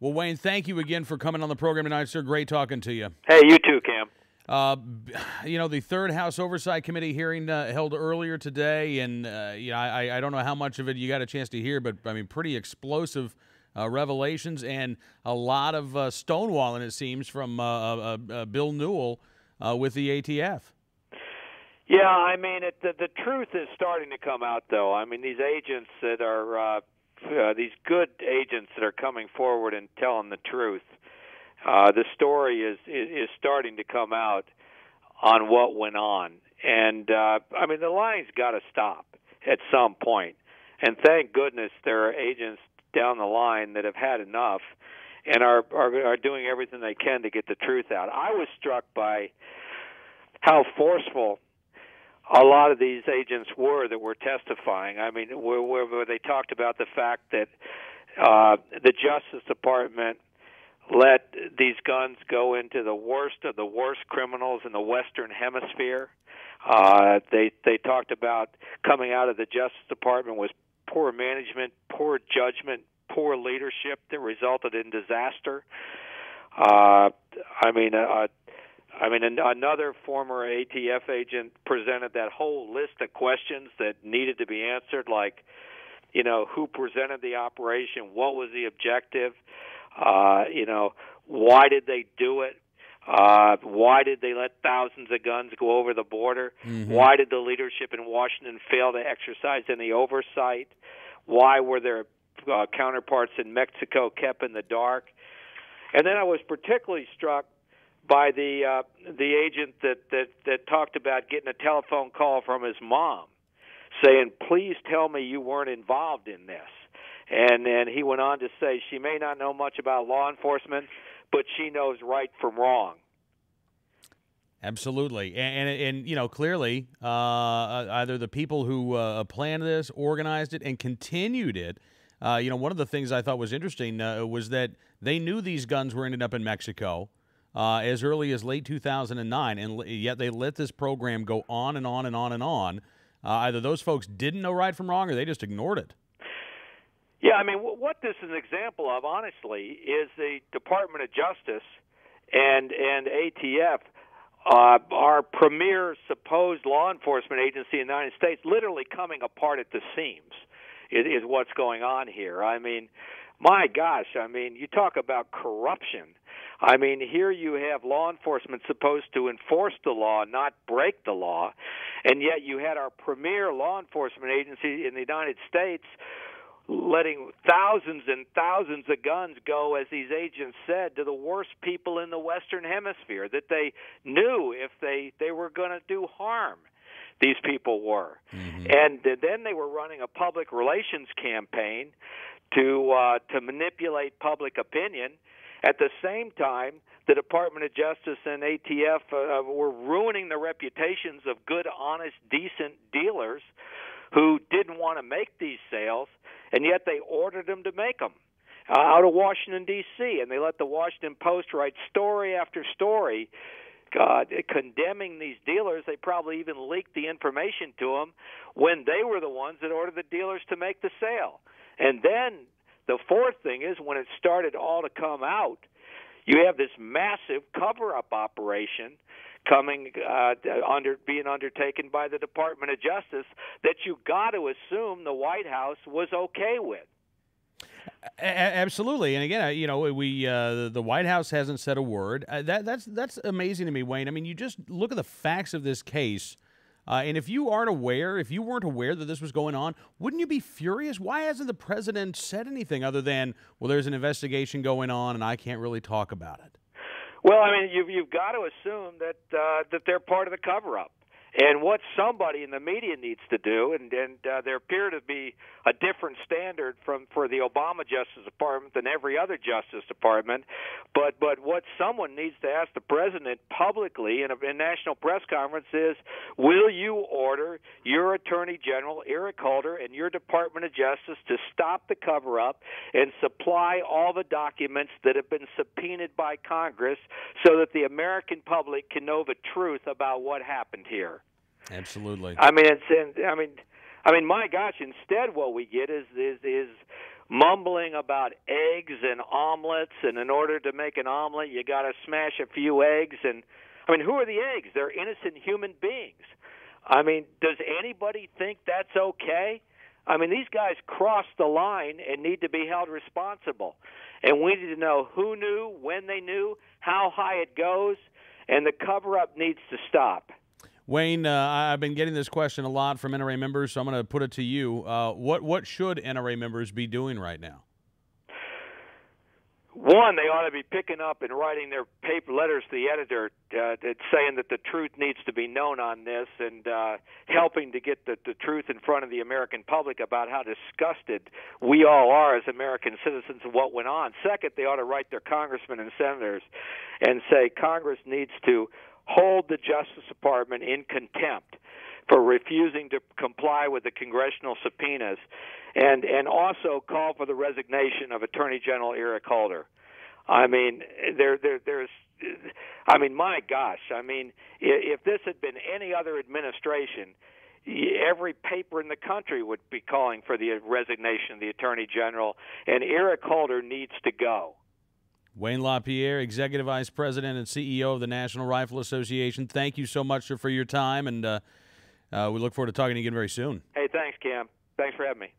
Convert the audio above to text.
Well, Wayne, thank you again for coming on the program tonight, sir. Great talking to you. Hey, you too, Cam. The third House Oversight Committee hearing held earlier today, and I don't know how much of it you got a chance to hear, but I mean, pretty explosive revelations and a lot of stonewalling, it seems, from Bill Newell with the ATF. Yeah, I mean, the truth is starting to come out, though. I mean, these agents that are these good agents that are coming forward and telling the truth. The story is starting to come out on what went on, and I mean, the lying's got to stop at some point. And thank goodness there are agents down the line that have had enough and are doing everything they can to get the truth out. I was struck by how forceful a lot of these agents were that were testifying. I mean, where they talked about the fact that the Justice Department let these guns go into the worst of the worst criminals in the Western Hemisphere. They talked about coming out of the Justice Department was poor management, poor judgment, poor leadership that resulted in disaster. Another former ATF agent presented that whole list of questions that needed to be answered, like, who presented the operation, what was the objective, why did they do it, why did they let thousands of guns go over the border, why did the leadership in Washington fail to exercise any oversight, why were their counterparts in Mexico kept in the dark. And then I was particularly struck by the agent that talked about getting a telephone call from his mom saying, please tell me you weren't involved in this. And then he went on to say she may not know much about law enforcement, but she knows right from wrong. Absolutely. And clearly, either the people who planned this, organized it, and continued it, one of the things I thought was interesting was that they knew these guns were ending up in Mexico as early as late 2009, and yet they let this program go on and on and on and on. Either those folks didn't know right from wrong or they just ignored it. Yeah, I mean, what this is an example of, honestly, is the Department of Justice and ATF, our premier supposed law enforcement agency in the United States, literally coming apart at the seams is what's going on here. I mean, my gosh, you talk about corruption. I mean, here you have law enforcement supposed to enforce the law, not break the law, and yet you had our premier law enforcement agency in the United States letting thousands and thousands of guns go, as these agents said, to the worst people in the Western Hemisphere that they knew if they were going to do harm. These people were. And then they were running a public relations campaign to manipulate public opinion. At the same time, the Department of Justice and ATF were ruining the reputations of good, honest, decent dealers who didn't want to make these sales, and yet they ordered them to make them out of Washington, D.C., and they let the Washington Post write story after story condemning these dealers. They probably even leaked the information to them when they were the ones that ordered the dealers to make the sale. And then the fourth thing is, when it started all to come out, you have this massive cover-up operation being undertaken by the Department of Justice that you got to assume the White House was okay with. Absolutely, and again, the White House hasn't said a word. That's amazing to me, Wayne. I mean, you just look at the facts of this case, and if you weren't aware that this was going on, wouldn't you be furious? Why hasn't the president said anything other than, well, there's an investigation going on, and I can't really talk about it? Well, I mean, you've got to assume that they're part of the cover-up. And what somebody in the media needs to do, and there appear to be a different standard for the Obama Justice Department than every other Justice Department, but what someone needs to ask the president publicly in a national press conference is, will you order your Attorney General, Eric Holder, and your Department of Justice to stop the cover-up and supply all the documents that have been subpoenaed by Congress so that the American public can know the truth about what happened here? Absolutely. I mean, my gosh! Instead, what we get is mumbling about eggs and omelets, and in order to make an omelet, you got to smash a few eggs. And I mean, who are the eggs? They're innocent human beings. I mean, does anybody think that's okay? I mean, these guys crossed the line and need to be held responsible. And we need to know who knew, when they knew, how high it goes, and the cover-up needs to stop. Wayne, I've been getting this question a lot from NRA members, so I'm going to put it to you. What should NRA members be doing right now? One, they ought to be picking up and writing their paper letters to the editor saying that the truth needs to be known on this, and helping to get the truth in front of the American public about how disgusted we all are as American citizens of what went on. Second, they ought to write their congressmen and senators and say Congress needs to hold the Justice Department in contempt for refusing to comply with the congressional subpoenas, and also call for the resignation of Attorney General Eric Holder. I mean, my gosh. I mean, if this had been any other administration, every paper in the country would be calling for the resignation of the Attorney General, and Eric Holder needs to go. Wayne LaPierre, Executive Vice President and CEO of the National Rifle Association, thank you so much for your time, and we look forward to talking to you again very soon. Hey, thanks, Cam. Thanks for having me.